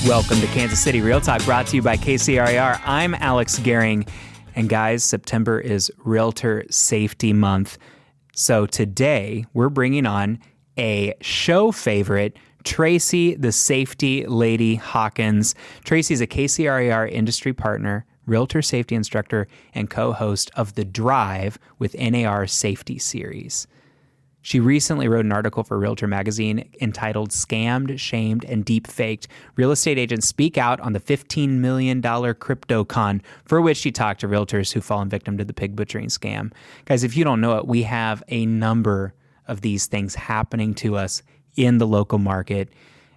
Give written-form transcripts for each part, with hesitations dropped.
Welcome to Kansas City Real Talk, brought to you by KCRAR. I'm Alex Gehring, and guys, September is Realtor Safety Month. So today, we're bringing on a show favorite, Tracey, the safety lady Hawkins. Tracey is a KCRAR industry partner, realtor safety instructor, and co-host of The Drive with NAR Safety Series. She recently wrote an article for REALTOR Magazine entitled Scammed, Shamed, and Deep-Faked. Real estate agents speak out on the $15 million crypto con, for which she talked to realtors who fallen victim to the pig butchering scam. Guys, if you don't know it, we have a number of these things happening to us in the local market.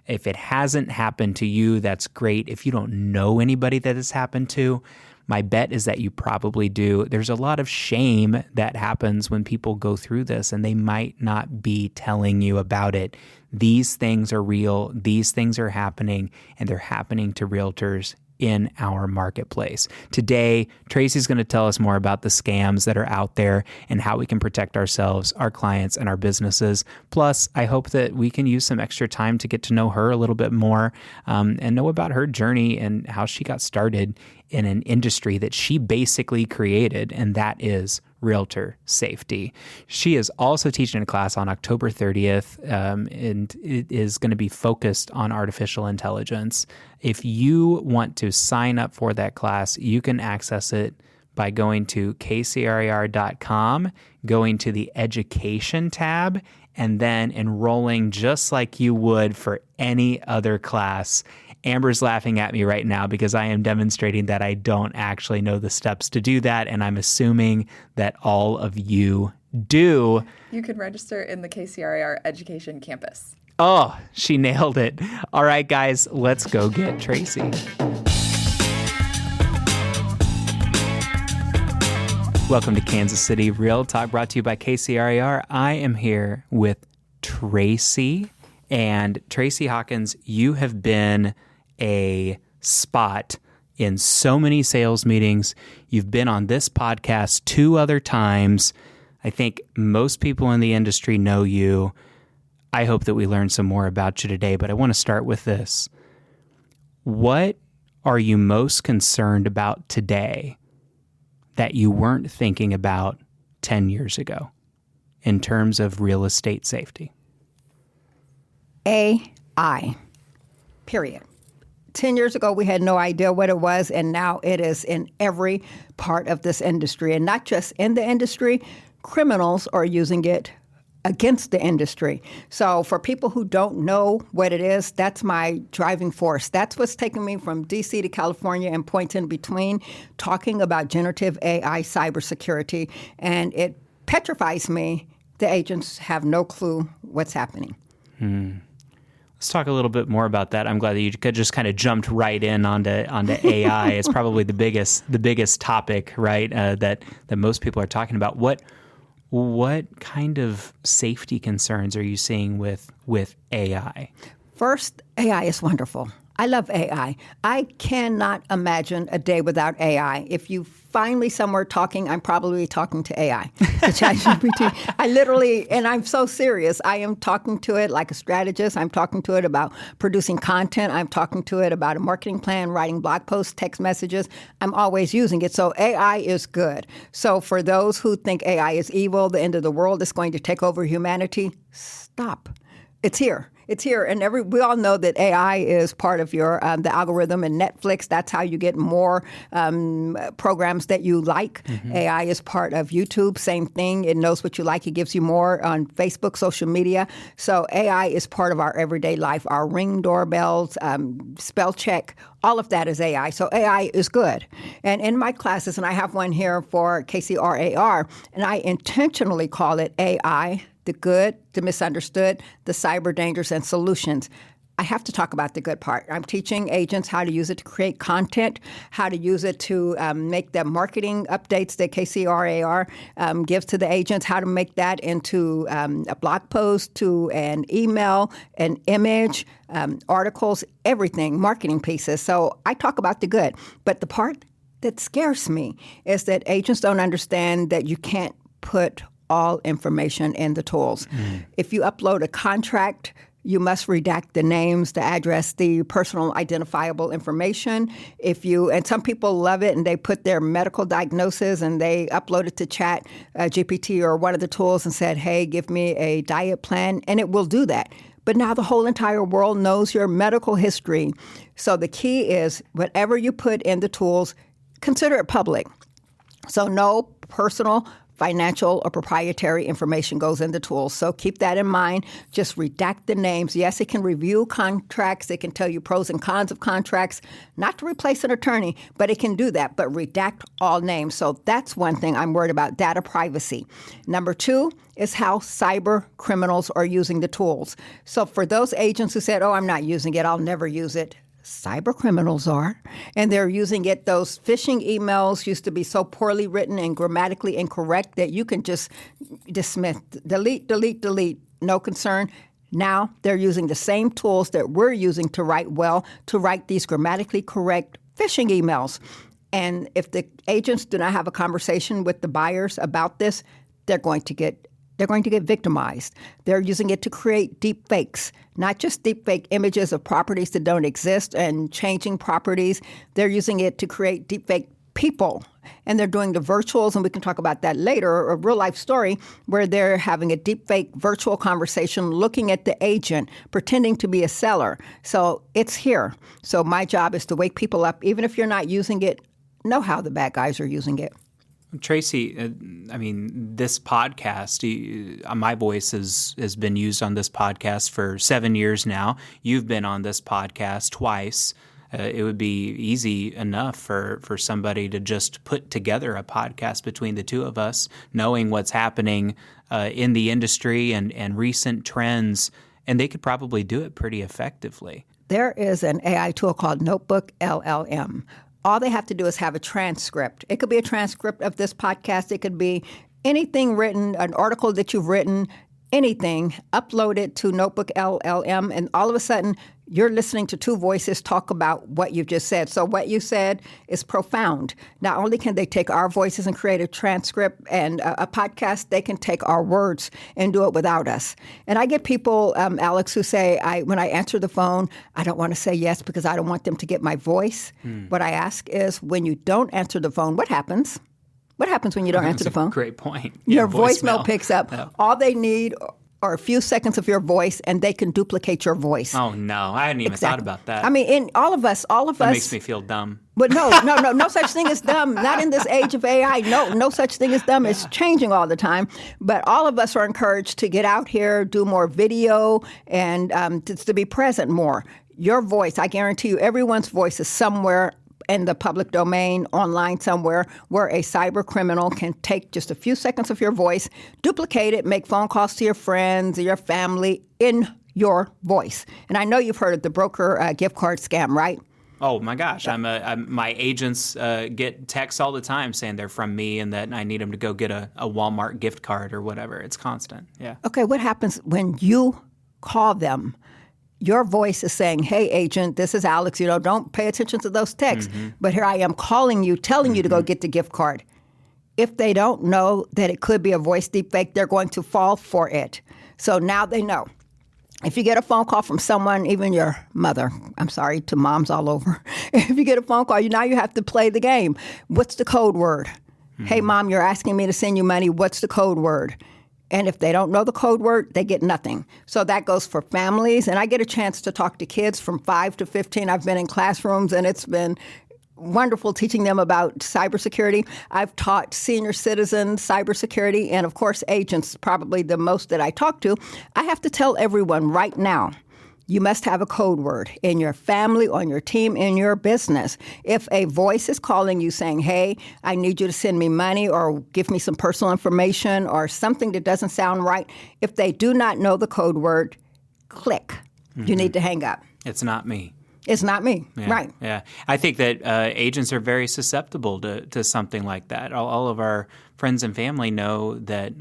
If it hasn't happened to you, that's great. If you don't know anybody that it's happened to, my bet is that you probably do. There's a lot of shame that happens when people go through this, and they might not be telling you about it. These things are real. These things are happening, and they're happening to realtors in our marketplace. Today, Tracey's going to tell us more about the scams that are out there and how we can protect ourselves, our clients, and our businesses. Plus, I hope that we can use some extra time to get to know her a little bit more and know about her journey and how she got started in an industry that she basically created, and that is realtor safety. She is also teaching a class on October 30th, and it is going to be focused on artificial intelligence. If you want to sign up for that class, you can access it by going to kcrar.com, going to the education tab, and then enrolling just like you would for any other class. Amber's laughing at me right now because I am demonstrating that I don't actually know the steps to do that, and I'm assuming that all of you do. You can register in the KCRAR Education Campus. Oh, she nailed it. All right, guys, let's go get Tracey. Welcome to Kansas City Real Talk, brought to you by KCRAR. I am here with Tracey. And Tracey Hawkins, you have been a spot in so many sales meetings. You've been on this podcast 2 other times. I think most people in the industry know you. I hope that we learn some more about you today, but I want to start with this. What are you most concerned about today that you weren't thinking about 10 years ago in terms of real estate safety? AI, period. 10 years ago, we had no idea what it was, and now it is in every part of this industry. And not just in the industry, criminals are using it against the industry. So for people who don't know what it is, that's my driving force. That's what's taken me from D.C. to California and points in between, talking about generative AI cybersecurity. And it petrifies me. The agents have no clue what's happening. Let's talk a little bit more about that. I'm glad that you just kind of jumped right in onto AI. It's probably the biggest topic, right? That most people are talking about. What kind of safety concerns are you seeing with AI? First, AI is wonderful. I love AI. I cannot imagine a day without AI. If you find me somewhere talking, I'm probably talking to AI, to ChatGPT. I literally, and I'm so serious, I am talking to it like a strategist. I'm talking to it about producing content. I'm talking to it about a marketing plan, writing blog posts, text messages. I'm always using it. So AI is good. So for those who think AI is evil, the end of the world is going to take over humanity, stop. It's here. It's here, and we all know that AI is part of your the algorithm in Netflix. That's how you get more programs that you like. Mm-hmm. AI is part of YouTube. Same thing. It knows what you like. It gives you more on Facebook, social media. So AI is part of our everyday life. Our Ring doorbells, spell check, all of that is AI. So AI is good. And in my classes, and I have one here for KCRAR, and I intentionally call it AI. The good, the misunderstood, the cyber dangers, and solutions. I have to talk about the good part. I'm teaching agents how to use it to create content, how to use it to make the marketing updates that KCRAR gives to the agents, how to make that into a blog post, to an email, an image, articles, everything, marketing pieces. So I talk about the good. But the part that scares me is that agents don't understand that you can't put all information in the tools. If you upload a contract, You must redact the names, the address, the personal identifiable information. And some people love it and they put their medical diagnosis and they upload it to Chat GPT or one of the tools and said, hey, give me a diet plan, and it will do that. But now the whole entire world knows your medical history. So the key is whatever you put in the tools, consider it public. So no personal, financial, or proprietary information goes in the tools. So keep that in mind. Just redact the names. Yes, it can review contracts. It can tell you pros and cons of contracts, not to replace an attorney, but it can do that. But redact all names. So that's one thing I'm worried about, data privacy. Number 2 is how cyber criminals are using the tools. So for those agents who said, oh, I'm not using it, I'll never use it, cyber criminals are, and they're using it. Those phishing emails used to be so poorly written and grammatically incorrect that you can just dismiss, delete, no concern. Now they're using the same tools that we're using to write these grammatically correct phishing emails. And if the agents do not have a conversation with the buyers about this, they're going to get victimized. They're using it to create deep fakes, not just deep fake images of properties that don't exist and changing properties. They're using it to create deep fake people. And they're doing the virtuals, and we can talk about that later, a real life story where they're having a deep fake virtual conversation looking at the agent, pretending to be a seller. So it's here. So my job is to wake people up. Even if you're not using it, know how the bad guys are using it. Tracey, this podcast, my voice has been used on this podcast for 7 years now. You've been on this podcast twice. It would be easy enough for somebody to just put together a podcast between the two of us, knowing what's happening in the industry and recent trends, and they could probably do it pretty effectively. There is an AI tool called Notebook LLM. All they have to do is have a transcript. It could be a transcript of this podcast. It could be anything written, an article that you've written, anything, upload it to Notebook LLM, and all of a sudden you're listening to two voices talk about what you just said. So what you said is profound. Not only can they take our voices and create a transcript and a podcast, they can take our words and do it without us. And I get people, Alex, who say, when I answer the phone, I don't want to say yes because I don't want them to get my voice. What I ask is, when you don't answer the phone, what happens? What happens when you don't answer the phone? Great point. Your voicemail picks up. Yeah. All they need are a few seconds of your voice, and they can duplicate your voice. Oh, no. I hadn't even thought about that. I mean, all of us. That makes me feel dumb. But no such thing as dumb. Not in this age of AI. No such thing as dumb. It's changing all the time. But all of us are encouraged to get out here, do more video, and to be present more. Your voice, I guarantee you, everyone's voice is somewhere in the public domain, online somewhere, where a cyber criminal can take just a few seconds of your voice, duplicate it, make phone calls to your friends or your family in your voice. And I know you've heard of the broker gift card scam, right? Oh my gosh! My agents get texts all the time saying they're from me and that I need them to go get a Walmart gift card or whatever. It's constant. Yeah. Okay, what happens when you call them? Your voice is saying, hey, agent, this is Alex. Don't pay attention to those texts. Mm-hmm. But here I am calling you, telling you to go get the gift card. If they don't know that it could be a voice deepfake, they're going to fall for it. So now they know. If you get a phone call from someone, even your mother, I'm sorry to moms all over. If you get a phone call, now you have to play the game. What's the code word? Mm-hmm. Hey, mom, you're asking me to send you money. What's the code word? And if they don't know the code word, they get nothing. So that goes for families. And I get a chance to talk to kids from 5 to 15. I've been in classrooms, and it's been wonderful teaching them about cybersecurity. I've taught senior citizens cybersecurity, and of course, agents, probably the most that I talk to. I have to tell everyone right now, you must have a code word in your family, on your team, in your business. If a voice is calling you saying, hey, I need you to send me money or give me some personal information or something that doesn't sound right, if they do not know the code word, click. Mm-hmm. You need to hang up. It's not me. It's not me. Yeah, right. Yeah. I think that agents are very susceptible to something like that. All of our friends and family know that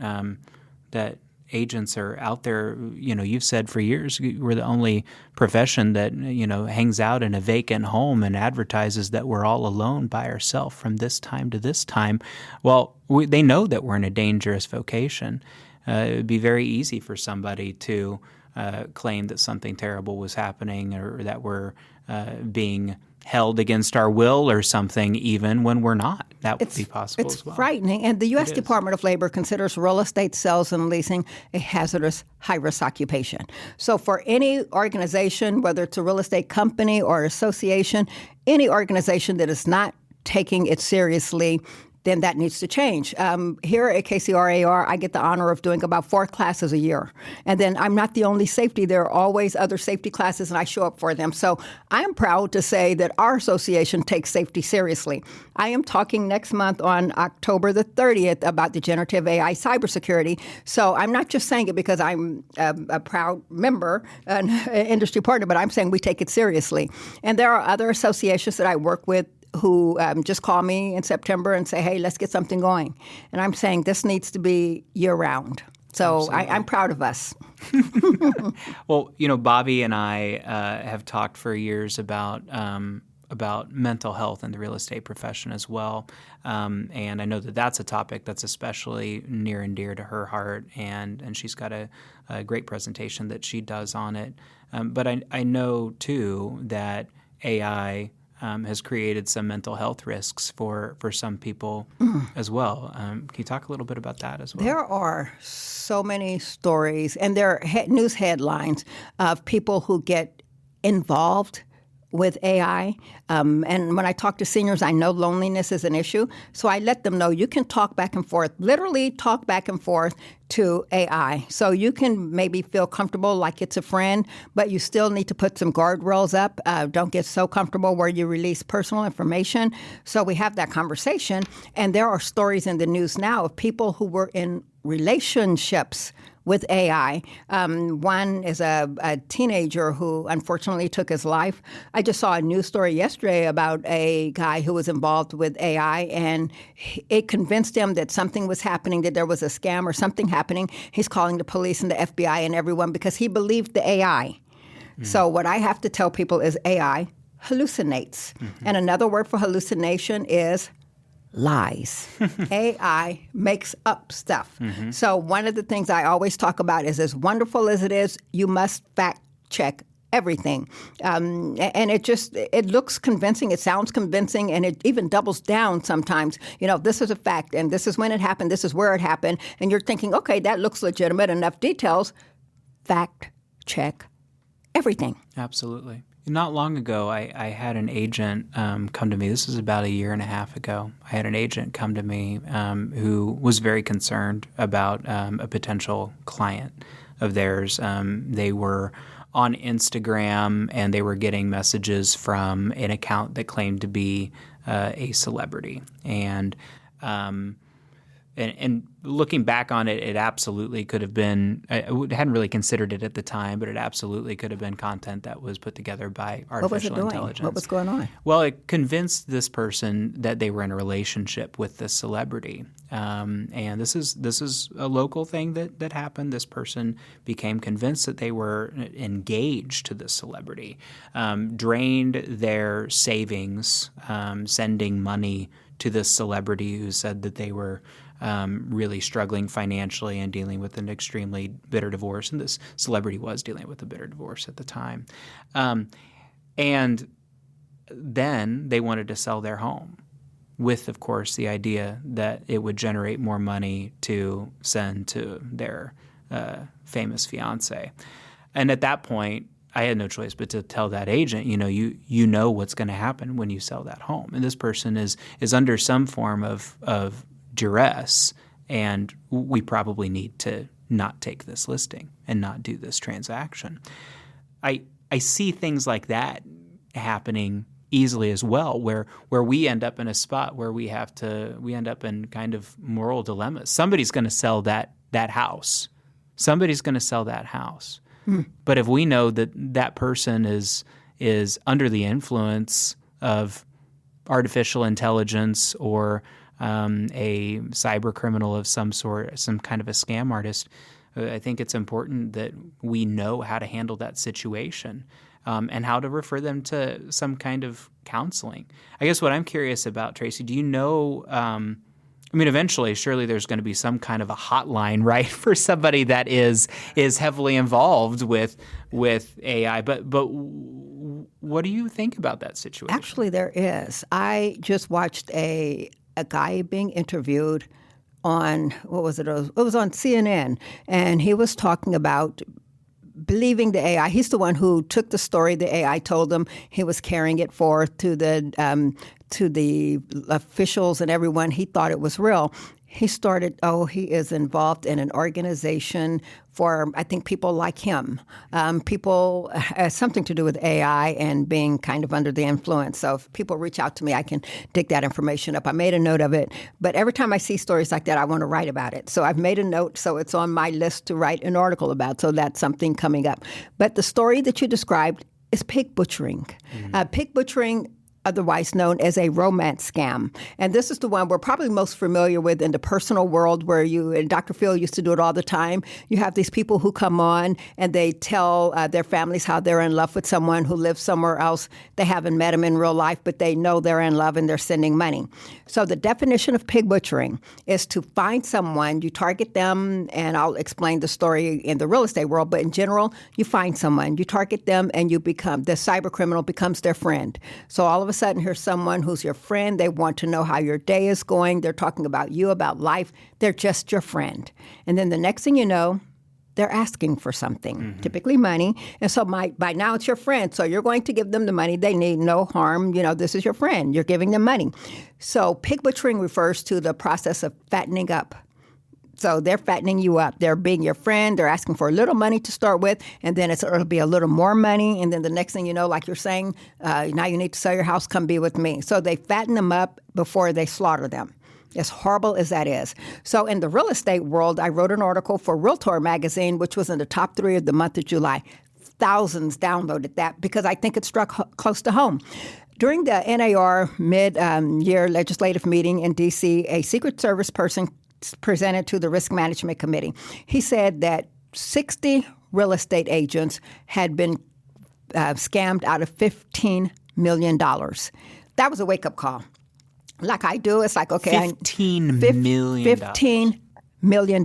that agents are out there. You've said for years we're the only profession that hangs out in a vacant home and advertises that we're all alone by ourselves from this time to this time. Well, they know that we're in a dangerous vocation. It would be very easy for somebody to claim that something terrible was happening or that we're being held against our will or something, even when we're not. That would be possible as well. It's frightening. And the U.S. Department of Labor considers real estate sales and leasing a hazardous, high-risk occupation. So for any organization, whether it's a real estate company or association, any organization that is not taking it seriously, then that needs to change. Here at KCRAR, I get the honor of doing about 4 classes a year. And then I'm not the only safety. There are always other safety classes, and I show up for them. So I am proud to say that our association takes safety seriously. I am talking next month on October the 30th about the generative AI cybersecurity. So I'm not just saying it because I'm a proud member, an industry partner, but I'm saying we take it seriously. And there are other associations that I work with who just call me in September and say, hey, let's get something going. And I'm saying this needs to be year-round. So I'm proud of us. Well, Bobby and I have talked for years about mental health in the real estate profession as well. And I know that that's a topic that's especially near and dear to her heart, and she's got a great presentation that she does on it. But I know, too, that AI has created some mental health risks for some people as well. Can you talk a little bit about that as well? There are so many stories, and there are news headlines of people who get involved with AI. And when I talk to seniors, I know loneliness is an issue. So I let them know you can talk back and forth, literally talk back and forth to AI. So you can maybe feel comfortable like it's a friend, but you still need to put some guardrails up. Don't get so comfortable where you release personal information. So we have that conversation. And there are stories in the news now of people who were in relationships with AI. One is a teenager who unfortunately took his life. I just saw a news story yesterday about a guy who was involved with AI, and it convinced him that something was happening, that there was a scam or something happening. He's calling the police and the FBI and everyone because he believed the AI. So what I have to tell people is AI hallucinates. And another word for hallucination is lies. AI makes up stuff. So one of the things I always talk about is, as wonderful as it is, you must fact check everything. And it looks convincing, it sounds convincing, and it even doubles down sometimes. This is a fact, and this is when it happened, this is where it happened, and you're thinking, okay, that looks legitimate, enough details. Fact check everything. Absolutely. Not long ago, I had an agent come to me. This was about 1.5 years ago. I had an agent come to me who was very concerned about a potential client of theirs. They were on Instagram, and they were getting messages from an account that claimed to be a celebrity. And looking back on it, it absolutely could have been, I hadn't really considered it at the time, but it absolutely could have been content that was put together by artificial intelligence. What was going on? Well, it convinced this person that they were in a relationship with this celebrity. And this is a local thing that happened. This person became convinced that they were engaged to this celebrity, drained their savings, sending money to this celebrity who said that they were really struggling financially and dealing with an extremely bitter divorce. And this celebrity was dealing with a bitter divorce at the time. And then they wanted to sell their home with, of course, the idea that it would generate more money to send to their famous fiance. And at that point, I had no choice but to tell that agent, you know what's going to happen when you sell that home. And this person is under some form of duress, and we probably need to not take this listing and not do this transaction. I see things like that happening easily as well, where we end up in a spot where we end up in kind of moral dilemmas. Somebody's going to sell that house. Somebody's going to sell that house. But if we know that person is under the influence of artificial intelligence or a cyber criminal of some sort, some kind of a scam artist, I think it's important that we know how to handle that situation and how to refer them to some kind of counseling. I guess what I'm curious about, Tracey, do you know I mean, eventually, surely there's going to be some kind of a hotline, right, for somebody that is heavily involved with AI. But what do you think about that situation? Actually, there is. I just watched a guy being interviewed on, what was it? It was on CNN, and he was talking about believing the AI. He's the one who took the story the AI told him. He was carrying it forth to the officials and everyone. He thought it was real. He is involved in an organization for, I think, people like him. People has something to do with AI and being kind of under the influence. So if people reach out to me, I can dig that information up. I made a note of it. But every time I see stories like that, I want to write about it. So I've made a note, so it's on my list to write an article about. So that's something coming up. But the story that you described is pig butchering. Pig butchering, otherwise known as a romance scam. And this is the one we're probably most familiar with in the personal world, where and Dr. Phil used to do it all the time. You have these people who come on and they tell their families how they're in love with someone who lives somewhere else. They haven't met him in real life, but they know they're in love and they're sending money. So the definition of pig butchering is to find someone, you target them, and I'll explain the story in the real estate world, but in general, you find someone, you target them, and the cyber criminal becomes their friend. So all of a sudden, here's someone who's your friend. They want to know how your day is going. They're talking about you, about life. They're just your friend. And then the next thing you know, they're asking for something, typically money. And so by now it's your friend. So you're going to give them the money. They need no harm. This is your friend. You're giving them money. So pig butchering refers to the process of fattening up. So they're fattening you up. They're being your friend. They're asking for a little money to start with, and then it'll be a little more money. And then the next thing you know, like you're saying, now you need to sell your house, come be with me. So they fatten them up before they slaughter them, as horrible as that is. So in the real estate world, I wrote an article for REALTOR Magazine, which was in the top 3 of the month of July. Thousands downloaded that because I think it struck close to home. During the NAR mid-year legislative meeting in D.C., a Secret Service person presented to the Risk Management Committee. He said that 60 real estate agents had been scammed out of $15 million. That was a wake-up call. Like I do, it's like, okay. $15 million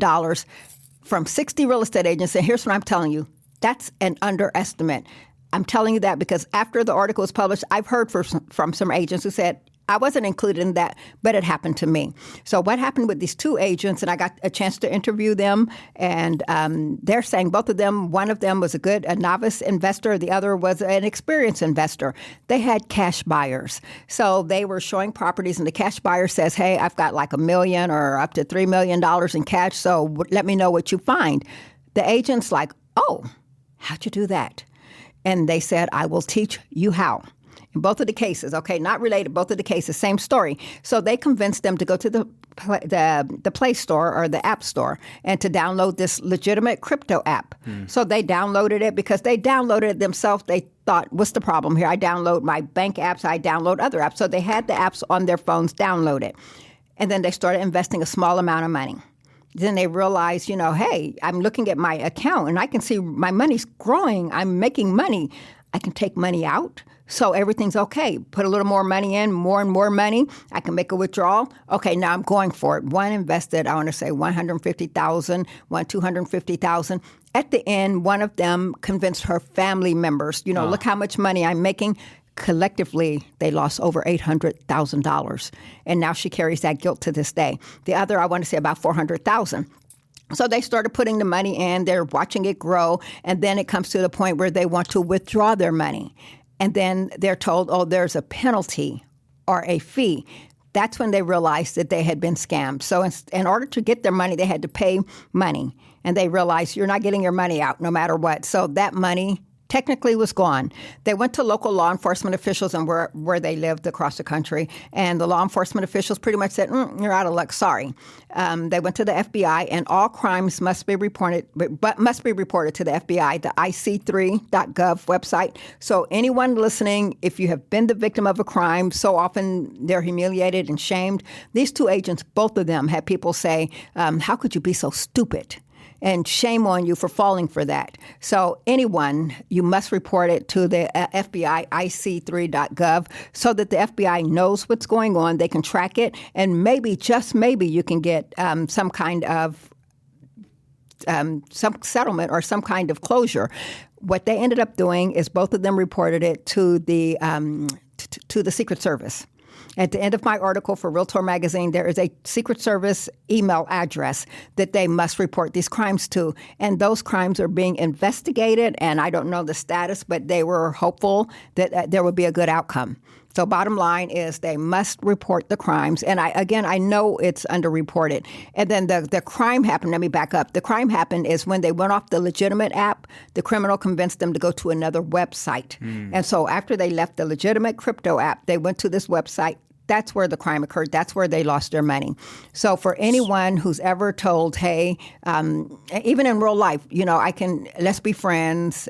from 60 real estate agents. And here's what I'm telling you. That's an underestimate. I'm telling you that because after the article was published, I've heard from some agents who said, I wasn't included in that, but it happened to me. So what happened with these 2 agents, and I got a chance to interview them, and they're saying both of them, one of them was a novice investor, the other was an experienced investor. They had cash buyers. So they were showing properties, and the cash buyer says, hey, I've got like $1 million or up to $3 million in cash, so let me know what you find. The agent's like, oh, how'd you do that? And they said, I will teach you how. In both of the cases, okay, not related, both of the cases, same story. So they convinced them to go to the Play Store or the App Store and to download this legitimate crypto app. So they downloaded it because they downloaded it themselves. They thought, what's the problem here? I download my bank apps, I download other apps. So they had the apps on their phones downloaded. And then they started investing a small amount of money. Then they realized, hey, I'm looking at my account and I can see my money's growing. I'm making money. I can take money out. So everything's okay. Put a little more money in, more and more money. I can make a withdrawal. Okay, now I'm going for it. One invested, I want to say $150,000, one $250,000. At the end, one of them convinced her family members, look how much money I'm making. Collectively, they lost over $800,000. And now she carries that guilt to this day. The other, I want to say about $400,000. So they started putting the money in. They're watching it grow. And then it comes to the point where they want to withdraw their money. And then they're told, oh, there's a penalty or a fee. That's when they realized that they had been scammed. So in order to get their money, they had to pay money. And they realized you're not getting your money out no matter what. So that money technically was gone. They went to local law enforcement officials and where they lived across the country, and the law enforcement officials pretty much said, you're out of luck, sorry. They went to the FBI, and all crimes must be reported to the FBI, the ic3.gov website. So anyone listening, if you have been the victim of a crime, so often they're humiliated and shamed. These 2 agents, both of them, had people say, how could you be so stupid? And shame on you for falling for that. So anyone, you must report it to the FBI, ic3.gov, so that the FBI knows what's going on. They can track it, and maybe, just maybe, you can get some kind of some settlement or some kind of closure. What they ended up doing is both of them reported it to the Secret Service. At the end of my article for REALTOR Magazine, there is a Secret Service email address that they must report these crimes to. And those crimes are being investigated, and I don't know the status, but they were hopeful that there would be a good outcome. So bottom line is they must report the crimes. And I know it's underreported. And then the crime happened. Let me back up. The crime happened is when they went off the legitimate app, the criminal convinced them to go to another website. And so after they left the legitimate crypto app, they went to this website. That's where the crime occurred. That's where they lost their money. So for anyone who's ever told, hey, even in real life, let's be friends.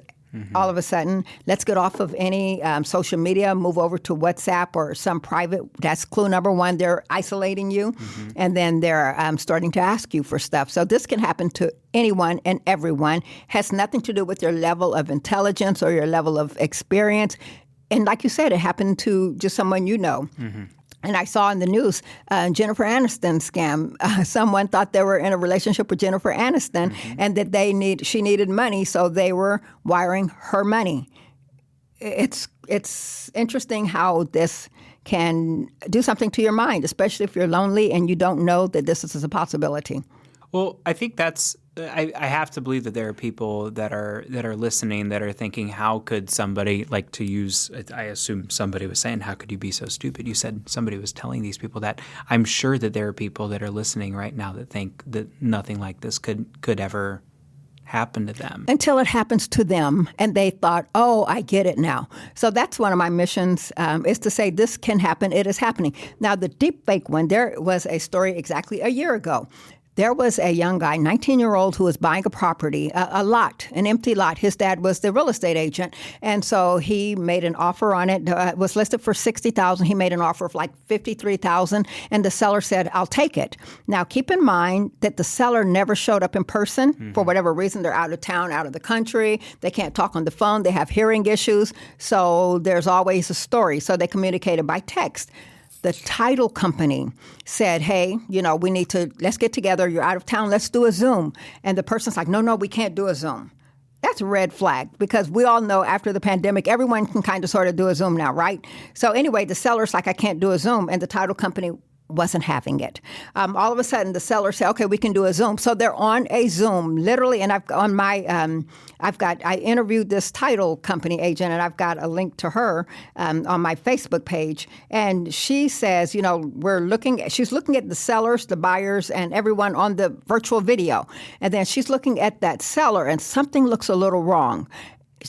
All of a sudden, let's get off of any social media, move over to WhatsApp or some private. That's clue number one. They're isolating you, and then they're starting to ask you for stuff. So this can happen to anyone and everyone. Has nothing to do with your level of intelligence or your level of experience. And like you said, it happened to just someone you know. And I saw in the news Jennifer Aniston scam. Someone thought they were in a relationship with Jennifer Aniston and that she needed money, so they were wiring her money. It's interesting how this can do something to your mind, especially if you're lonely and you don't know that this is a possibility. Well, I think I have to believe that there are people that are listening that are thinking, how could somebody, like, to use, I assume somebody was saying, how could you be so stupid? You said somebody was telling these people that. I'm sure that there are people that are listening right now that think that nothing like this could ever happen to them. Until it happens to them and they thought, oh, I get it now. So that's one of my missions, is to say this can happen. It is happening. Now, the deepfake one, there was a story exactly a year ago. There was a young guy, 19-year-old, who was buying a property, a lot, an empty lot. His dad was the real estate agent, and so he made an offer on it. It was listed for $60,000. He made an offer of like $53,000, and the seller said, "I'll take it." Now, keep in mind that the seller never showed up in person for whatever reason. They're out of town, out of the country. They can't talk on the phone. They have hearing issues, so there's always a story. So they communicated by text. The title company said, hey, let's get together. You're out of town. Let's do a Zoom. And the person's like, no, we can't do a Zoom. That's a red flag, because we all know after the pandemic, everyone can kind of sort of do a Zoom now, right? So anyway, the seller's like, I can't do a Zoom. And the title company wasn't having it. All of a sudden, the seller said, okay, we can do a Zoom. So they're on a Zoom, literally, and I interviewed this title company agent, and I've got a link to her on my Facebook page. And she says, she's looking at the sellers, the buyers, and everyone on the virtual video. And then she's looking at that seller, and something looks a little wrong.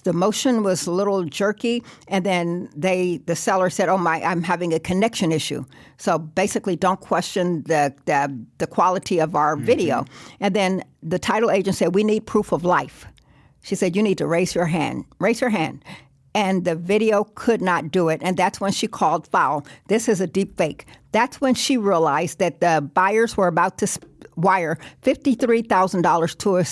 The motion was a little jerky, and then the seller said, "Oh my, I'm having a connection issue." So basically, don't question the quality of our video. And then the title agent said, "We need proof of life." She said, "You need to raise your hand. Raise your hand." And the video could not do it, and that's when she called foul. This is a deep fake. That's when she realized that the buyers were about to wire $53,000 to a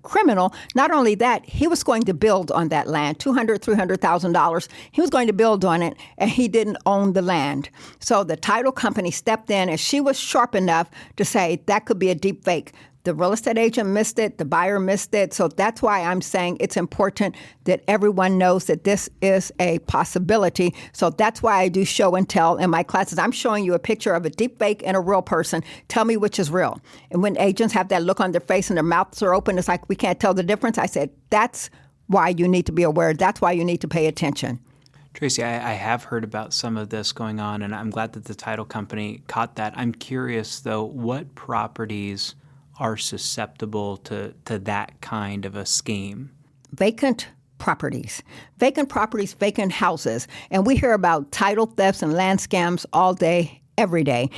criminal. Not only that, he was going to build on that land, $200,000, $300,000. He was going to build on it, and he didn't own the land. So the title company stepped in, and she was sharp enough to say that could be a deep fake. The real estate agent missed it. The buyer missed it. So that's why I'm saying it's important that everyone knows that this is a possibility. So that's why I do show and tell in my classes. I'm showing you a picture of a deep fake and a real person. Tell me which is real. And when agents have that look on their face and their mouths are open, it's like, we can't tell the difference. I said, that's why you need to be aware. That's why you need to pay attention. Tracey, I have heard about some of this going on, and I'm glad that the title company caught that. I'm curious, though, what properties are susceptible to that kind of a scheme? Vacant properties, vacant houses. And we hear about title thefts and land scams all day, every day,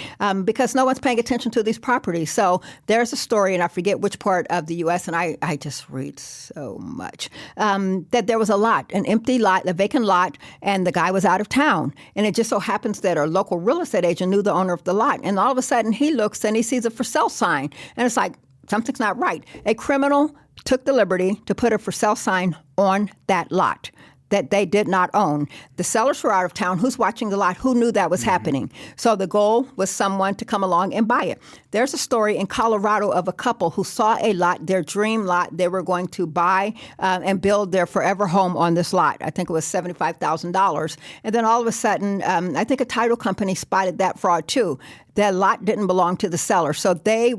because no one's paying attention to these properties. So there's a story, and I forget which part of the U.S., and I just read so much, that there was an empty lot, a vacant lot, and the guy was out of town. And it just so happens that our local real estate agent knew the owner of the lot. And all of a sudden, he looks and he sees a for sale sign. And it's like, Something's not right. A criminal took the liberty to put a for sale sign on that lot that they did not own. The sellers were out of town. Who's watching the lot? Who knew that was happening? So the goal was someone to come along and buy it. There's a story in Colorado of a couple who saw a lot, their dream lot. They were going to buy and build their forever home on this lot. I think it was $75,000. And then all of a sudden, I think a title company spotted that fraud too. That lot didn't belong to the seller. So they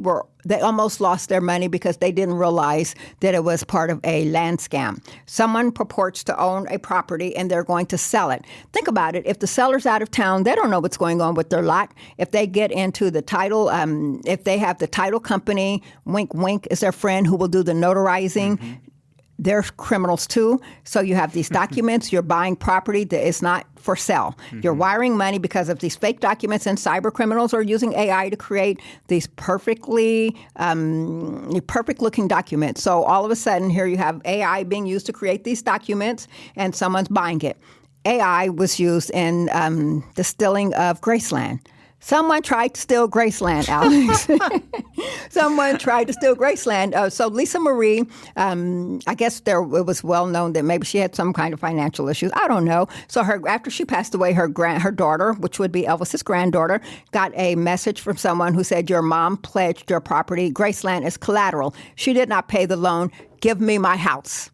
almost lost their money because they didn't realize that it was part of a land scam. Someone purports to own a property and they're going to sell it. Think about it. If the seller's out of town, they don't know what's going on with their lot. If they get into the title, if they have the title company, wink, wink, is their friend who will do the notarizing, they're criminals too. So you have these documents, you're buying property that is not for sale. You're wiring money because of these fake documents, and cyber criminals are using AI to create these perfect looking documents. So all of a sudden here you have AI being used to create these documents and someone's buying it. AI was used in the stealing of Graceland. Someone tried to steal Graceland, Alex. Someone tried to steal Graceland. So Lisa Marie, I guess it was well known that maybe she had some kind of financial issues. I don't know. So after she passed away, her daughter, which would be Elvis's granddaughter, got a message from someone who said, "Your mom pledged your property. Graceland is collateral. She did not pay the loan. Give me my house."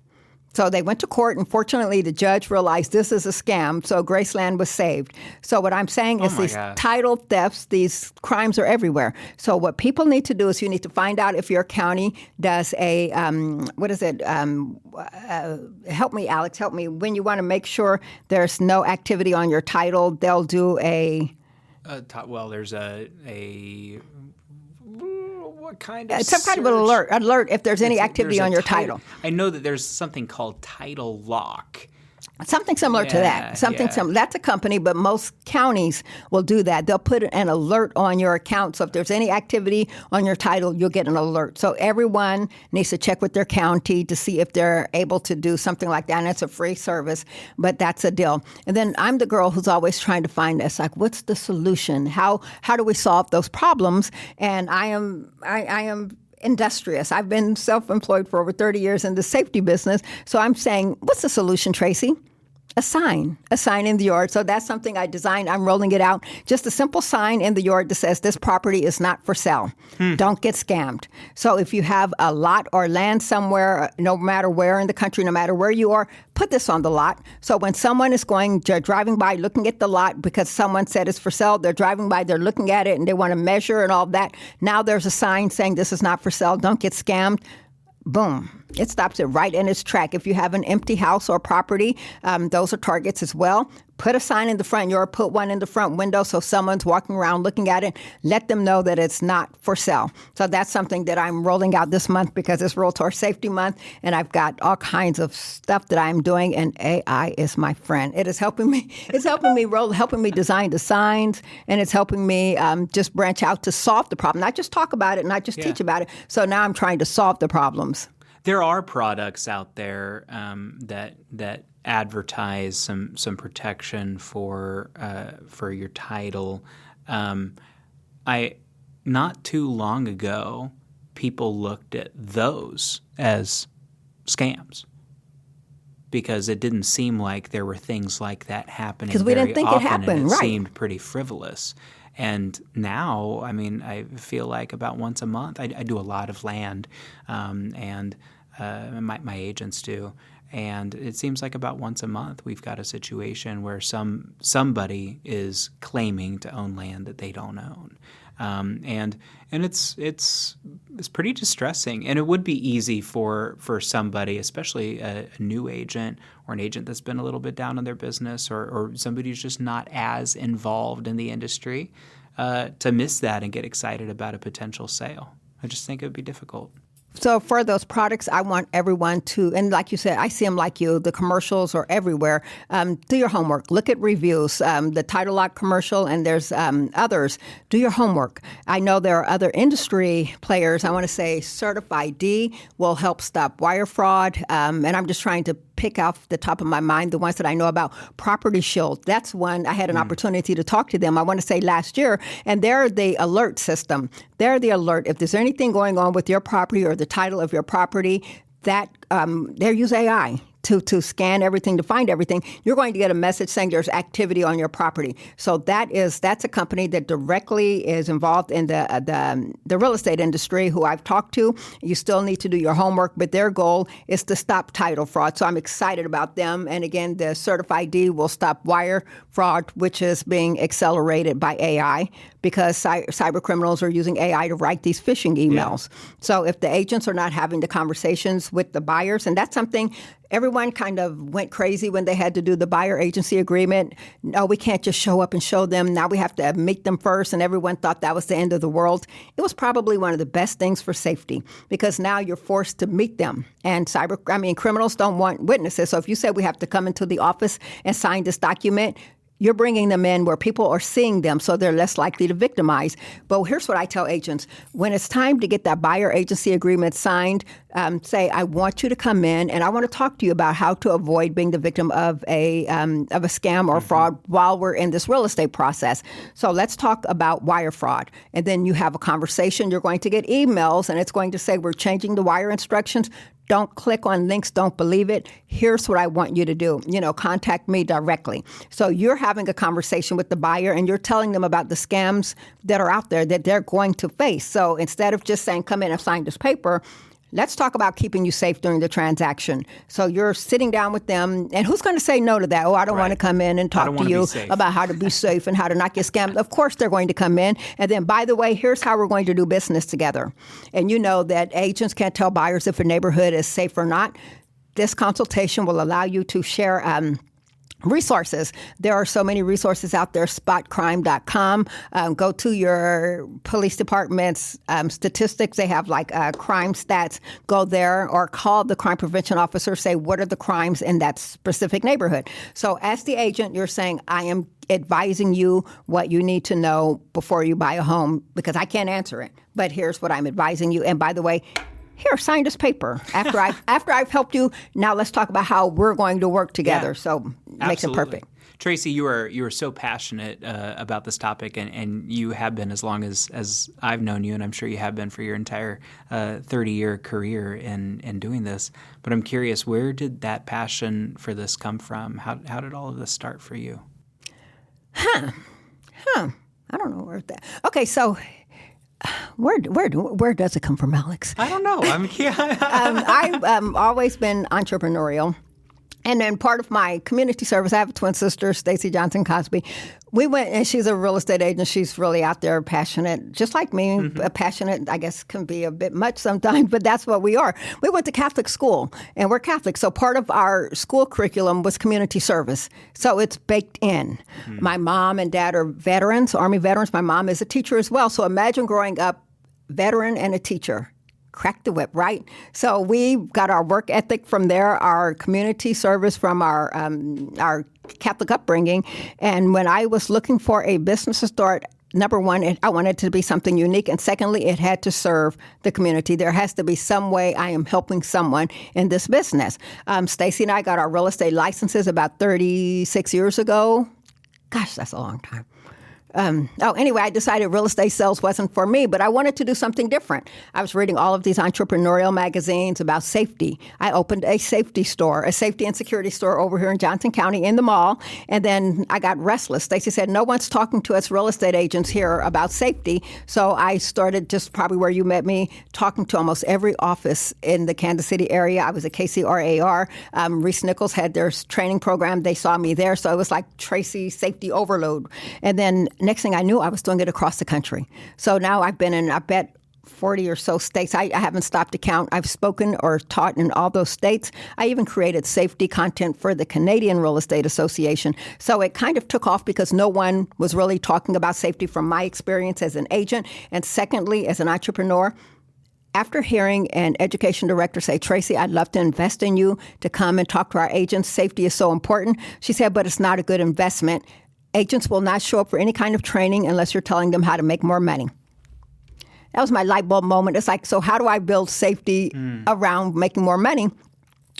So they went to court, and fortunately, the judge realized this is a scam, so Graceland was saved. So what I'm saying is these title thefts, these crimes are everywhere. So what people need to do is you need to find out if your county does a, help me, Alex, help me. When you want to make sure there's no activity on your title, they'll do a... there's a what kind of some kind of an alert if there's any activity on your title. I know that there's something called title lock. Something similar to that. Similar. That's a company, but most counties will do that. They'll put an alert on your account. So if there's any activity on your title, you'll get an alert. So everyone needs to check with their county to see if they're able to do something like that. And it's a free service, but that's a deal. And then I'm the girl who's always trying to find this, like, what's the solution? How do we solve those problems? And I am industrious. I've been self-employed for over 30 years in the safety business. So I'm saying, what's the solution, Tracey? A sign in the yard. So that's something I designed. I'm rolling it out. Just a simple sign in the yard that says this property is not for sale. Don't get scammed. So if you have a lot or land somewhere, no matter where in the country, no matter where you are, put this on the lot. So when someone is driving by, looking at the lot because someone said it's for sale, they're driving by, they're looking at it, and they want to measure and all that. Now there's a sign saying this is not for sale. Don't get scammed. Boom. It stops it right in its track. If you have an empty house or property, those are targets as well. Put a sign in the front yard, put one in the front window so someone's walking around looking at it. Let them know that it's not for sale. So that's something that I'm rolling out this month because it's Realtor Safety Month, and I've got all kinds of stuff that I'm doing, and AI is my friend. It is helping me. It's helping me design the signs, and it's helping me just branch out to solve the problem, not just talk about it, not just teach about it. So now I'm trying to solve the problems. There are products out there that advertise some protection for your title. Not too long ago, people looked at those as scams because it didn't seem like there were things like that happening. Because we didn't think it happened, and right? It seemed pretty frivolous. And now, I mean, I feel like about once a month, I do a lot of land, and my agents do. And it seems like about once a month we've got a situation where somebody is claiming to own land that they don't own. And it's pretty distressing. And it would be easy for somebody, especially a new agent or an agent that's been a little bit down on their business or somebody who's just not as involved in the industry, to miss that and get excited about a potential sale. I just think it would be difficult. So for those products, I want everyone to, and like you said, I see them like you, the commercials are everywhere. Do your homework. Look at reviews, the Title Lock commercial, and there's others. Do your homework. I know there are other industry players. I want to say Certified D will help stop wire fraud. And I'm just trying to pick off the top of my mind the ones that I know about. Property Shield, that's one I had an opportunity to talk to them, I want to say last year, and they're the alert system. They're the alert. If there's anything going on with your property or the title of your property, that they use AI to scan everything, to find everything. You're going to get a message saying there's activity on your property. So that's a company that directly is involved in the real estate industry who I've talked to. You still need to do your homework, but their goal is to stop title fraud. So I'm excited about them. And again, the Certified D will stop wire fraud, which is being accelerated by AI because cyber criminals are using AI to write these phishing emails. Yeah. So if the agents are not having the conversations with the buyers, and that's something everyone kind of went crazy when they had to do the buyer agency agreement. No, we can't just show up and show them. Now we have to meet them first, and everyone thought that was the end of the world. It was probably one of the best things for safety because now you're forced to meet them. And criminals don't want witnesses. So if you say we have to come into the office and sign this document, you're bringing them in where people are seeing them, so they're less likely to victimize. But here's what I tell agents. When it's time to get that buyer agency agreement signed, say, I want you to come in and I want to talk to you about how to avoid being the victim of a scam or fraud while we're in this real estate process. So let's talk about wire fraud. And then you have a conversation. You're going to get emails, and it's going to say, we're changing the wire instructions. Don't click on links. Don't believe it. Here's what I want you to do. Contact me directly. So you're having a conversation with the buyer and you're telling them about the scams that are out there that they're going to face. So instead of just saying, come in and sign this paper, let's talk about keeping you safe during the transaction. So you're sitting down with them, and who's going to say no to that? Oh, I don't want to come in and talk to you about how to be safe and how to not get scammed. Of course they're going to come in. And then, by the way, here's how we're going to do business together. And you know that agents can't tell buyers if a neighborhood is safe or not. This consultation will allow you to share resources. There are so many resources out there, spotcrime.com. Go to your police department's statistics. They have crime stats. Go there or call the crime prevention officer. Say, what are the crimes in that specific neighborhood? So as the agent, you're saying, I am advising you what you need to know before you buy a home because I can't answer it. But here's what I'm advising you. And by the way, here, sign this paper. After I've helped you, now let's talk about how we're going to work together. Yeah, so it makes it perfect. Tracey, you are so passionate about this topic, and you have been as long as I've known you, and I'm sure you have been for your entire 30-year career in doing this. But I'm curious, where did that passion for this come from? How did all of this start for you? I don't know where that. Okay, so. Where does it come from, Alex? I don't know. I've always been entrepreneurial. And then part of my community service, I have a twin sister, Stacey Johnson Cosby. We went, and she's a real estate agent. She's really out there, passionate, just like me. Mm-hmm. Passionate, I guess, can be a bit much sometimes, but that's what we are. We went to Catholic school, and we're Catholic. So part of our school curriculum was community service. So it's baked in. Mm-hmm. My mom and dad are veterans, Army veterans. My mom is a teacher as well. So imagine growing up, veteran and a teacher. Crack the whip, right? So we got our work ethic from there, our community service from our Catholic upbringing. And when I was looking for a business to start, number one, I wanted it to be something unique. And secondly, it had to serve the community. There has to be some way I am helping someone in this business. Stacey and I got our real estate licenses about 36 years ago. Gosh, that's a long time. Anyway, I decided real estate sales wasn't for me, but I wanted to do something different. I was reading all of these entrepreneurial magazines about safety. I opened a safety store, a safety and security store over here in Johnson County in the mall. And then I got restless. Stacey said, no one's talking to us real estate agents here about safety. So I started just probably where you met me, talking to almost every office in the Kansas City area. I was at KCRAR. Reese Nichols had their training program. They saw me there. So it was like Tracey Safety Overload. And then next thing I knew, I was doing it across the country. So now I've been in, I bet, 40 or so states. I haven't stopped to count. I've spoken or taught in all those states. I even created safety content for the Canadian Real Estate Association. So it kind of took off because no one was really talking about safety from my experience as an agent. And secondly, as an entrepreneur, After hearing an education director say, Tracey, I'd love to invest in you to come and talk to our agents. Safety is so important. She said, but it's not a good investment. Agents will not show up for any kind of training unless you're telling them how to make more money. That was my light bulb moment. It's like, so how do I build safety around making more money?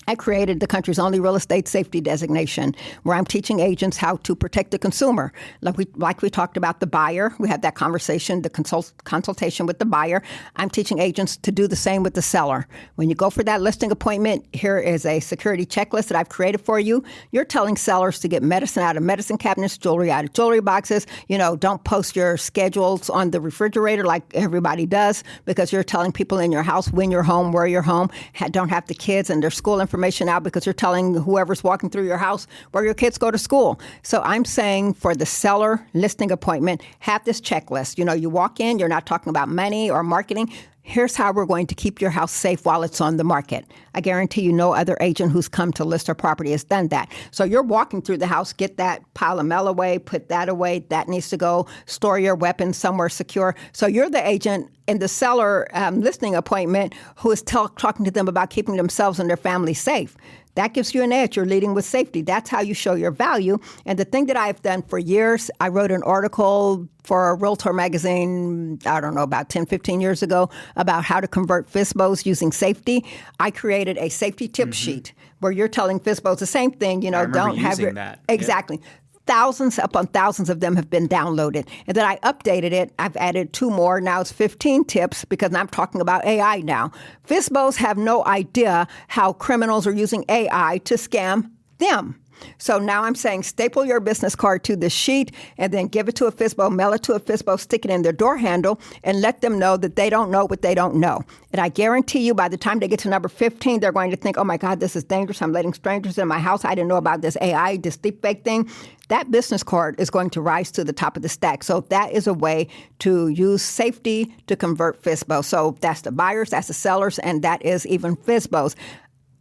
I created the country's only real estate safety designation where I'm teaching agents how to protect the consumer. Like we talked about the buyer. We had that conversation, the consultation with the buyer. I'm teaching agents to do the same with the seller. When you go for that listing appointment, here is a security checklist that I've created for you. You're telling sellers to get medicine out of medicine cabinets, jewelry out of jewelry boxes. Don't post your schedules on the refrigerator like everybody does because you're telling people in your house when you're home, where you're home, don't have the kids and their school information out because you're telling whoever's walking through your house where your kids go to school. So I'm saying for the seller listing appointment, have this checklist. You walk in, you're not talking about money or marketing. Here's how we're going to keep your house safe while it's on the market. I guarantee you no other agent who's come to list a property has done that. So you're walking through the house, get that pile of mail away, put that away, that needs to go, store your weapons somewhere secure. So you're the agent in the seller listing appointment who is talking to them about keeping themselves and their family safe. That gives you an edge. You're leading with safety. That's how you show your value. And the thing that I've done for years, I wrote an article for REALTOR Magazine, I don't know, about 10, 15 years ago about how to convert FSBOs using safety. I created a safety tip sheet where you're telling FSBOs the same thing, don't have your... That. Exactly. Yeah. Thousands upon thousands of them have been downloaded. And then I updated it. I've added 2 more. Now it's 15 tips because I'm talking about AI now. FSBOs have no idea how criminals are using AI to scam them. So now I'm saying staple your business card to the sheet and then give it to a FSBO, mail it to a FSBO, stick it in their door handle, and let them know that they don't know what they don't know. And I guarantee you by the time they get to number 15, they're going to think, oh my God, this is dangerous. I'm letting strangers in my house. I didn't know about this AI, this deepfake thing. That business card is going to rise to the top of the stack. So that is a way to use safety to convert FSBOs. So that's the buyers, that's the sellers, and that is even FSBOs.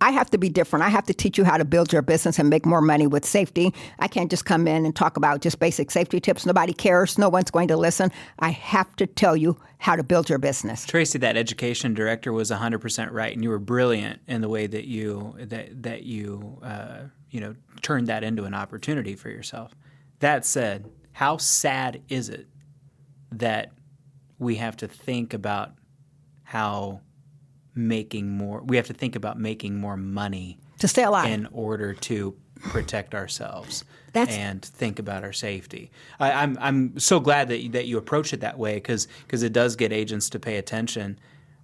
I have to be different. I have to teach you how to build your business and make more money with safety. I can't just come in and talk about just basic safety tips. Nobody cares. No one's going to listen. I have to tell you how to build your business. Tracey, that education director was 100% right, and you were brilliant in the way that you turned that into an opportunity for yourself. That said, how sad is it that we have to think about making more money to stay alive in order to protect ourselves and think about our safety. I'm so glad that you approach it that way because it does get agents to pay attention.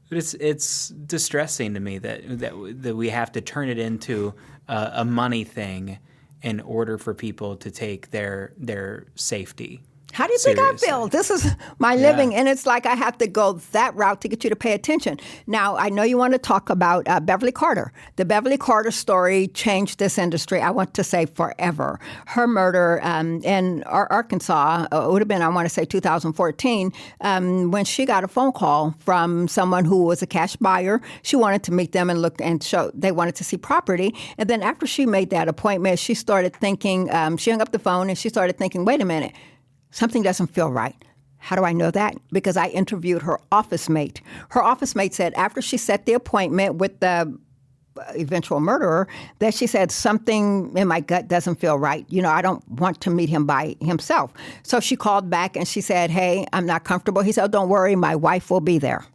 But it's distressing to me that we have to turn it into a money thing in order for people to take their safety. How do you think I feel? This is my living, and it's like I have to go that route to get you to pay attention. Now, I know you want to talk about Beverly Carter. The Beverly Carter story changed this industry, I want to say, forever. Her murder in Arkansas, it would have been, I want to say, 2014, when she got a phone call from someone who was a cash buyer. She wanted to meet them and look and show, they wanted to see property. And then after she made that appointment, she started thinking, she hung up the phone and she started thinking, wait a minute. Something doesn't feel right. How do I know that? Because I interviewed her office mate. Her office mate said after she set the appointment with the eventual murderer, that she said something in my gut doesn't feel right. I don't want to meet him by himself. So she called back and she said, hey, I'm not comfortable. He said, oh, don't worry, my wife will be there.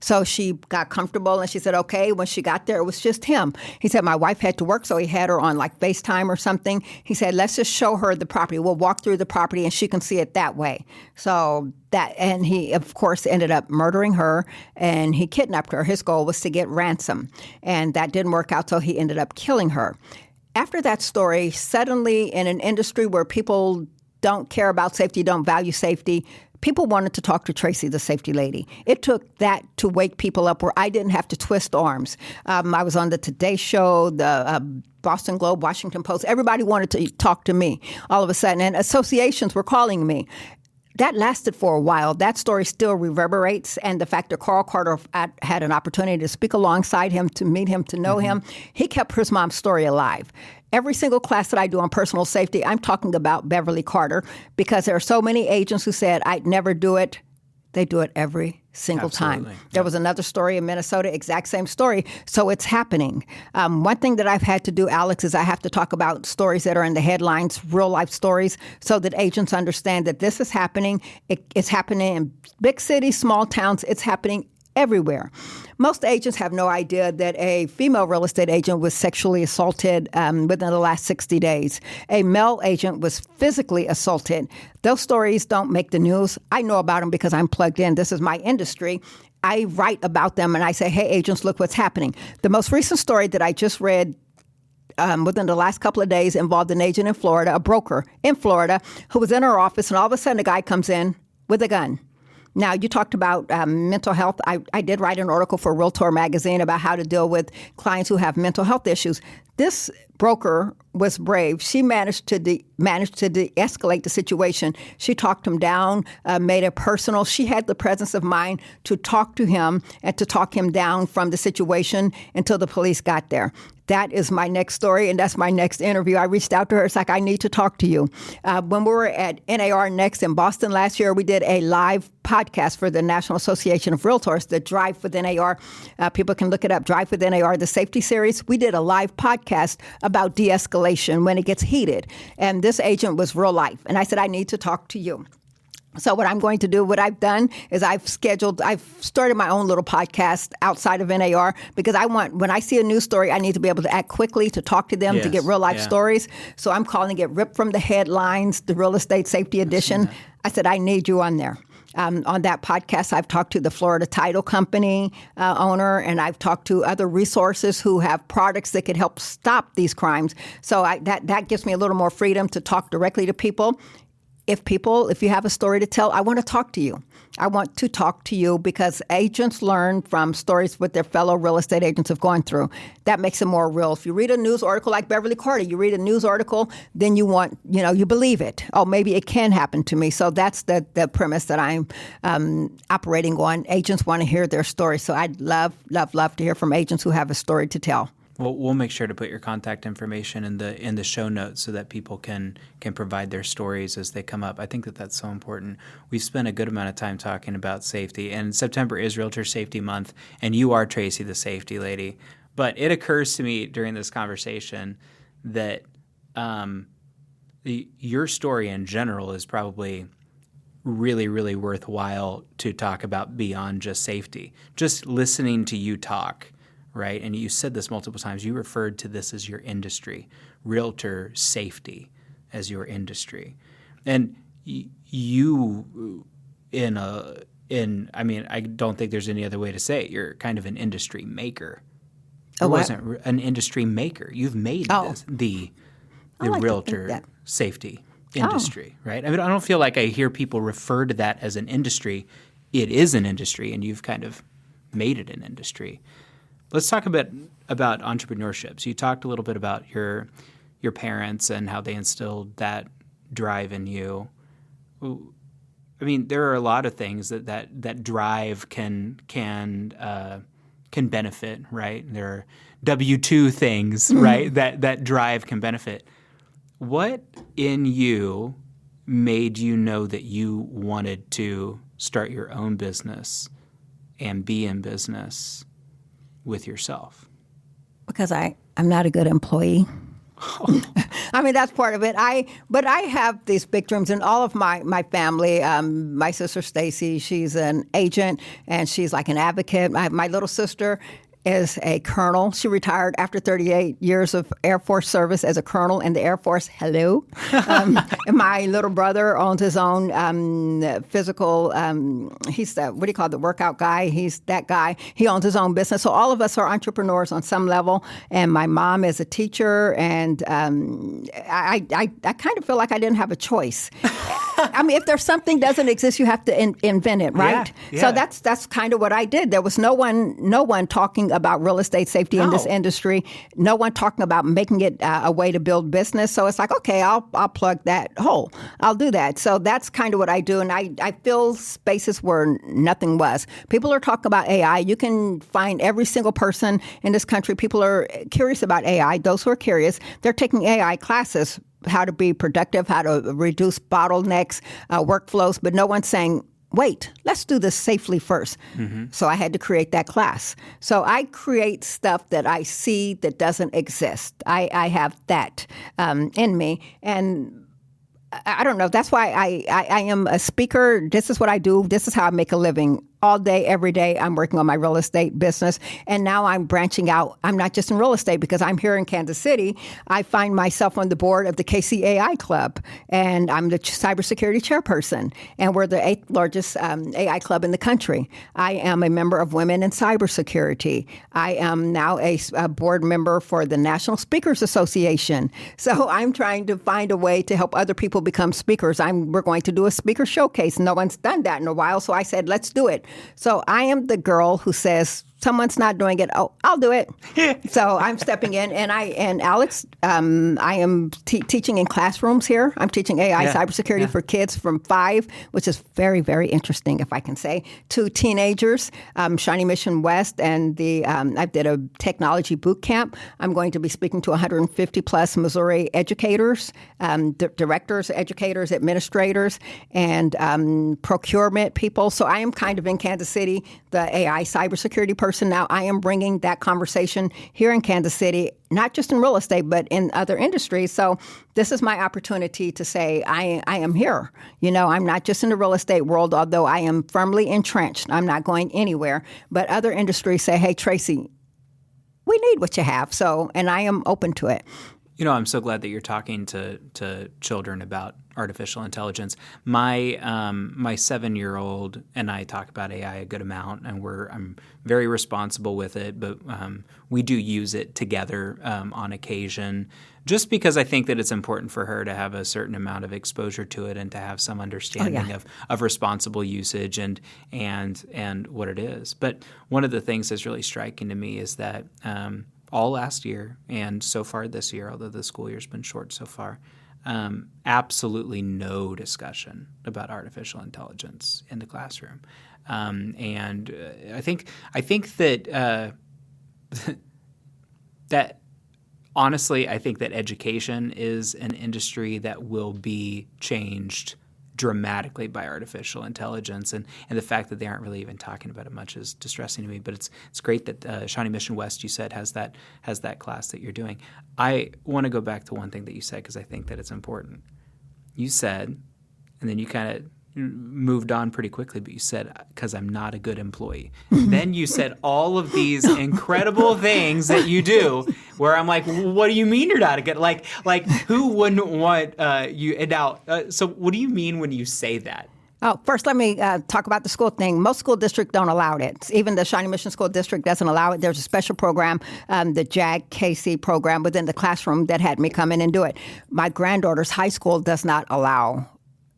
So she got comfortable and she said, okay. When she got there, it was just him. He said, my wife had to work, so he had her on like FaceTime or something. He said, let's just show her the property. We'll walk through the property and she can see it that way. So and he, of course, ended up murdering her and he kidnapped her. His goal was to get ransom. And that didn't work out, so he ended up killing her. After that story, suddenly in an industry where people don't care about safety, don't value safety, people wanted to talk to Tracey, the safety lady. It took that to wake people up where I didn't have to twist arms. I was on the Today Show, the Boston Globe, Washington Post. Everybody wanted to talk to me all of a sudden, and associations were calling me. That lasted for a while. That story still reverberates, and the fact that Carl Carter had an opportunity to speak alongside him, to meet him, to know him, he kept his mom's story alive. Every single class that I do on personal safety, I'm talking about Beverly Carter because there are so many agents who said, I'd never do it. They do it every single time. Absolutely. There was another story in Minnesota, exact same story. So it's happening. One thing that I've had to do, Alex, is I have to talk about stories that are in the headlines, real life stories, so that agents understand that this is happening. It's happening in big cities, small towns. It's happening everywhere. Most agents have no idea that a female real estate agent was sexually assaulted within the last 60 days. A male agent was physically assaulted. Those stories don't make the news. I know about them because I'm plugged in. This is my industry. I write about them and I say, hey, agents, look what's happening. The most recent story that I just read within the last couple of days involved an agent in Florida, a broker in Florida, who was in her office, and all of a sudden a guy comes in with a gun. Now, you talked about mental health. I did write an article for REALTOR Magazine about how to deal with clients who have mental health issues. This broker was brave. She managed to de-escalate the situation. She talked him down, made it personal. She had the presence of mind to talk to him and to talk him down from the situation until the police got there. That is my next story, and that's my next interview. I reached out to her. It's like, I need to talk to you. When we were at NAR Next in Boston last year, we did a live podcast for the National Association of Realtors, the Drive with NAR. People can look it up, Drive with NAR, the safety series. We did a live podcast about de-escalation when it gets heated. And this agent was real life. And I said, I need to talk to you. So what I'm going to do, what I've done is I've started my own little podcast outside of NAR because when I see a news story, I need to be able to act quickly, to talk to them, to get real life stories. So I'm calling it Ripped from the Headlines, the Real Estate Safety Edition. I said, I need you on there. On that podcast, I've talked to the Florida Title Company owner, and I've talked to other resources who have products that could help stop these crimes. So that gives me a little more freedom to talk directly to people. If you have a story to tell, I want to talk to you. I want to talk to you because agents learn from stories what their fellow real estate agents have gone through. That makes it more real. If you read a news article like Beverly Carter, you read a news article, then you believe it. Oh, maybe it can happen to me. So that's the premise that I'm operating on. Agents want to hear their story. So I'd love, love, love to hear from agents who have a story to tell. Well, we'll make sure to put your contact information in the show notes so that people can provide their stories as they come up. I think that's so important. We've spent a good amount of time talking about safety, and September is Realtor Safety Month, and you are Tracey, the safety lady. But it occurs to me during this conversation that your story in general is probably really, really worthwhile to talk about beyond just safety. Just listening to you talk. Right? And you said this multiple times. You referred to this as your industry, realtor safety as your industry. And I don't think there's any other way to say it. You're kind of an industry maker. It wasn't an industry maker. You've made the realtor safety industry, right? I mean, I don't feel like I hear people refer to that as an industry. It is an industry, and you've kind of made it an industry. Let's talk a bit about entrepreneurship. So you talked a little bit about your parents and how they instilled that drive in you. I mean, there are a lot of things that drive can benefit, right? There are W-2 things, right? That drive can benefit. What in you made you know that you wanted to start your own business and be in business with yourself? Because I'm not a good employee. I mean, that's part of it. But I have these big dreams, and all of my family. My sister Stacey, she's an agent, and she's like an advocate. My little sister is a colonel. She retired after 38 years of Air Force service as a colonel in the Air Force. Hello. And my little brother owns his own physical, he's the workout guy. He's that guy. He owns his own business. So all of us are entrepreneurs on some level. And my mom is a teacher. And I kind of feel like I didn't have a choice. I mean, if there's something doesn't exist, you have to invent it, right? Yeah. So that's kind of what I did. There was no one talking about real estate safety in this industry. No one talking about making it a way to build business. So it's like, okay, I'll plug that hole. I'll do that. So that's kind of what I do. And I fill spaces where nothing was. People are talking about AI. You can find every single person in this country. People are curious about AI. Those who are curious, they're taking AI classes, how to be productive, how to reduce bottlenecks, workflows, but no one's saying, wait, let's do this safely first. So I had to create that class. So I create stuff that I see that doesn't exist. I have that in me. And I don't know. That's why I am a speaker. This is what I do. This is how I make a living. All day, every day, I'm working on my real estate business. And now I'm branching out. I'm not just in real estate because I'm here in Kansas City. I find myself on the board of the KCAI Club, and I'm the cybersecurity chairperson. And we're the 8th largest AI club in the country. I am a member of Women in Cybersecurity. I am now a board member for the National Speakers Association. So I'm trying to find a way to help other people become speakers. We're going to do a speaker showcase. No one's done that in a while, so I said, let's do it. So I am the girl who says, someone's not doing it. Oh, I'll do it. So I'm stepping in, and Alex, I am teaching in classrooms here. I'm teaching AI cybersecurity for kids from 5, which is very, very interesting, if I can say, to teenagers. Shawnee Mission West, and I did a technology boot camp. I'm going to be speaking to 150 plus Missouri educators, directors, educators, administrators, and procurement people. So I am kind of in Kansas City, the AI cybersecurity person. Now I am bringing that conversation here in Kansas City, not just in real estate, but in other industries. So this is my opportunity to say I am here. I'm not just in the real estate world, although I am firmly entrenched. I'm not going anywhere. But other industries say, hey, Tracey, we need what you have. So, and I am open to it. I'm so glad that you're talking to children about artificial intelligence. My 7-year-old and I talk about AI a good amount, and I'm very responsible with it. But we do use it together on occasion, just because I think that it's important for her to have a certain amount of exposure to it and to have some understanding of responsible usage and what it is. But one of the things that's really striking to me is that all last year and so far this year, although the school year's been short so far, absolutely no discussion about artificial intelligence in the classroom. And I think that that honestly, I think that education is an industry that will be changed dramatically by artificial intelligence, and the fact that they aren't really even talking about it much is distressing to me. But it's great that Shawnee Mission West, you said, has that class that you're doing. I want to go back to one thing that you said because I think that it's important. You said, and then you kind of moved on pretty quickly, but you said, because I'm not a good employee. Then you said all of these incredible things that you do where I'm like, what do you mean you're not a good, like who wouldn't want you? And now, so what do you mean when you say that? Oh, first, let me talk about the school thing. Most school districts don't allow it. Even the Shawnee Mission School District doesn't allow it. There's a special program, the JAG KC program within the classroom that had me come in and do it. My granddaughter's high school does not allow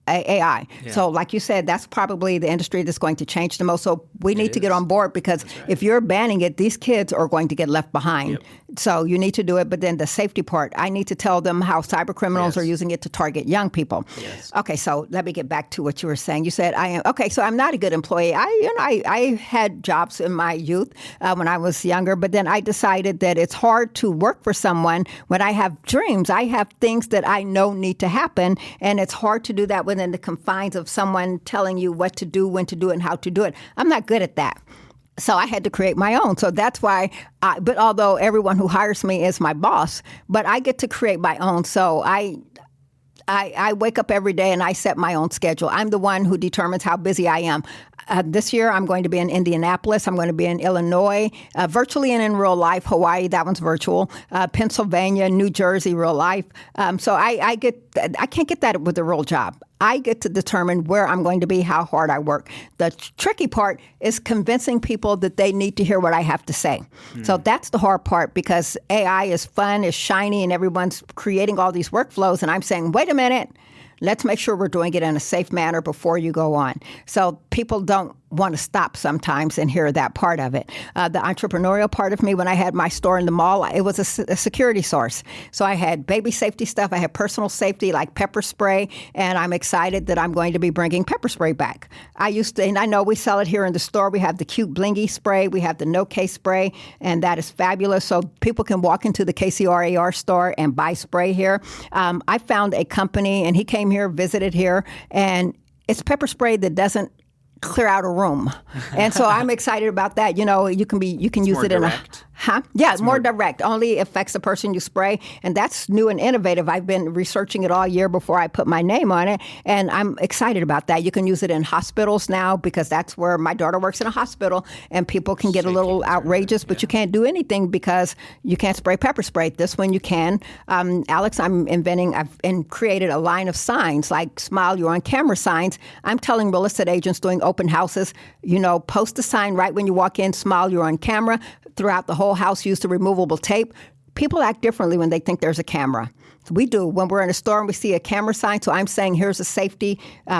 AI. Yeah. So like you said, that's probably the industry that's going to change the most. So we need to get on board because if you're banning it, these kids are going to get left behind. Yep. So you need to do it. But then the safety part, I need to tell them how cyber criminals are using it to target young people. Yes. Okay, so let me get back to what you were saying. You said, so I'm not a good employee. I had jobs in my youth when I was younger, but then I decided that it's hard to work for someone when I have dreams. I have things that I know need to happen, and it's hard to do that within the confines of someone telling you what to do, when to do it, and how to do it. I'm not good at that. So I had to create my own. So that's why, but although everyone who hires me is my boss, but I get to create my own. So I wake up every day and I set my own schedule. I'm the one who determines how busy I am. This year, I'm going to be in Indianapolis. I'm going to be in Illinois, virtually and in real life. Hawaii, that one's virtual. Pennsylvania, New Jersey, real life. So I can't get that with a real job. I get to determine where I'm going to be, how hard I work. The tricky part is convincing people that they need to hear what I have to say. So that's the hard part because AI is fun, is shiny, and everyone's creating all these workflows. And I'm saying, wait a minute. Let's make sure we're doing it in a safe manner before you go on. So people don't want to stop sometimes and hear that part of it. The entrepreneurial part of me, when I had my store in the mall, it was a security source. So I had baby safety stuff. I had personal safety like pepper spray, and I'm excited that I'm going to be bringing pepper spray back. And I know we sell it here in the store. We have the cute blingy spray. We have the no case spray, and that is fabulous. So people can walk into the KCRAR store and buy spray here. I found a company, and he came here, visited here, and it's pepper spray that doesn't clear out a room. And so I'm excited about that. You know, you can use it in direct. It's more direct. Only affects the person you spray. And that's new and innovative. I've been researching it all year before I put my name on it. And I'm excited about that. You can use it in hospitals now because that's where my daughter works in a hospital. And people can get a little outrageous, but you can't do anything because you can't spray pepper spray. This one you can. Alex, I've created a line of signs like Smile, You're on Camera signs. I'm telling real estate agents doing open houses, you know, post a sign right when you walk in, Smile, You're on Camera. Throughout the whole house, use the removable tape. People act differently when they think there's a camera. We do. When we're in a store and we see a camera sign, so I'm saying here's a safety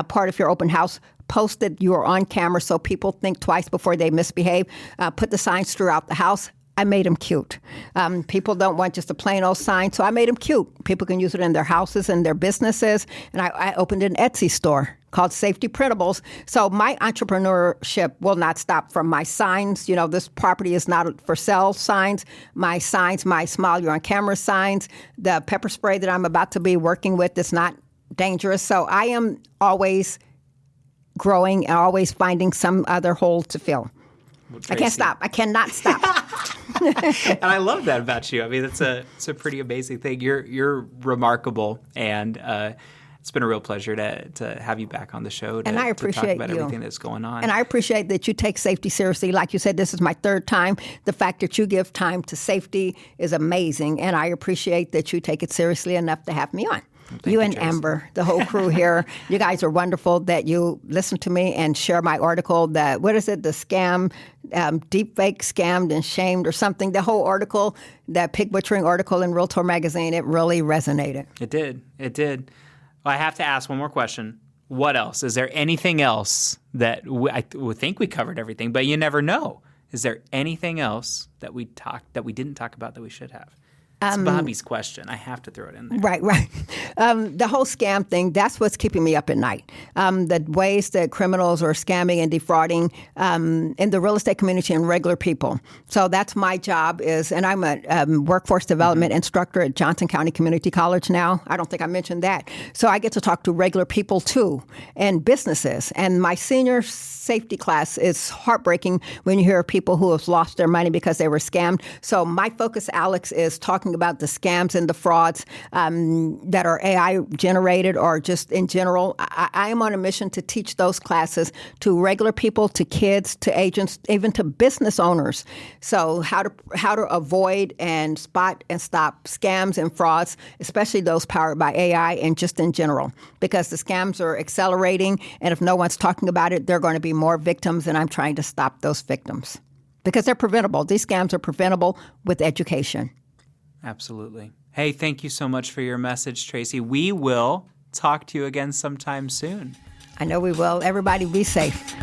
part of your open house. Post that you are on camera so people think twice before they misbehave. Put the signs throughout the house. I made them cute. People don't want just a plain old sign, so I made them cute. People can use it in their houses and their businesses. And I opened an Etsy store called Safety Printables. So my entrepreneurship will not stop from my signs. You know, this property is not for sale signs. My signs, my Smile, You're on Camera signs, the pepper spray that I'm about to be working with is not dangerous. So I am always growing and always finding some other hole to fill. Well, I can't stop. I cannot stop. And I love that about you. I mean, it's a pretty amazing thing. You're remarkable, and it's been a real pleasure to have you back on the show And I appreciate to talk about you. everything that's going on. And I appreciate that you take safety seriously. Like you said, this is my third time. The fact that you give time to safety is amazing, and I appreciate that you take it seriously enough to have me on. You and Tracey. Amber, the whole crew here, you guys are wonderful that you listen to me and share my article, the scam, deep fake scammed and shamed or something. The whole article, that pig butchering article in Realtor Magazine, it really resonated. It did. Well, I have to ask one more question. What else? Is there anything else that I would think we covered everything, but you never know. Is there anything else that we didn't talk about that we should have? It's Bobby's question. I have to throw it in there. Right. The whole scam thing, that's what's keeping me up at night. The ways that criminals are scamming and defrauding in the real estate community and regular people. So that's my job and I'm a workforce development instructor at Johnson County Community College now. I don't think I mentioned that. So I get to talk to regular people too and businesses. And my senior safety class is heartbreaking when you hear of people who have lost their money because they were scammed. So my focus, Alex, is talking about the scams and the frauds that are AI generated or just in general. I am on a mission to teach those classes to regular people, to kids, to agents, even to business owners. So how to avoid and spot and stop scams and frauds, especially those powered by AI and just in general, because the scams are accelerating. And if no one's talking about it, there are going to be more victims. And I'm trying to stop those victims because they're preventable. These scams are preventable with education. Absolutely. Hey, thank you so much for your message, Tracey. We will talk to you again sometime soon. I know we will. Everybody be safe.